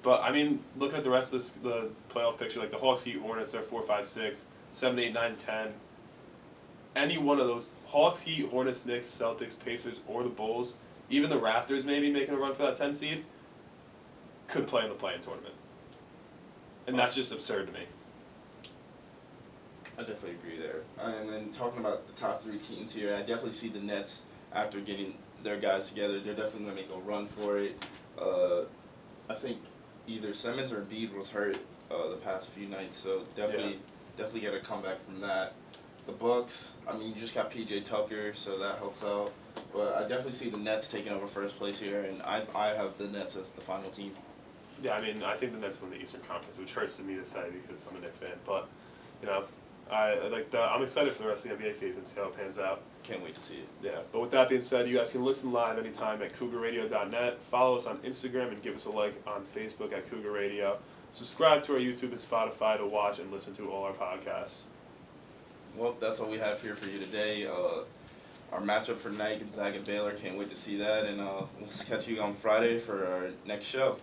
looking at the rest of the playoff picture, like the Hawks, Heat, Hornets, they're 4, 5, 6, 7, 8, 9, 10. Any one of those, Hawks, Heat, Hornets, Knicks, Celtics, Pacers, or the Bulls, even the Raptors maybe making a run for that 10 seed, could play in the play-in tournament. And that's just absurd to me. I definitely agree there. And then talking about the top 3 teams here, I definitely see the Nets after getting their guys together. They're definitely going to make a run for it. I think either Simmons or Embiid was hurt the past few nights, so definitely get a comeback from that. The Bucks, I mean, you just got PJ Tucker, so that helps out. But I definitely see the Nets taking over first place here, and I have the Nets as the final team. Yeah, I mean, I think the Nets win the Eastern Conference, which hurts to me to say because I'm a Knicks fan. But, you know, I'm excited for the rest of the NBA season, see how it pans out. Can't wait to see it. Yeah, but with that being said, you guys can listen live anytime at CougarRadio.net. Follow us on Instagram and give us a like on Facebook at Cougar Radio. Subscribe to our YouTube and Spotify to watch and listen to all our podcasts. Well, that's all we have here for you today. Our matchup for tonight, Gonzaga Baylor. Can't wait to see that, and we'll catch you on Friday for our next show.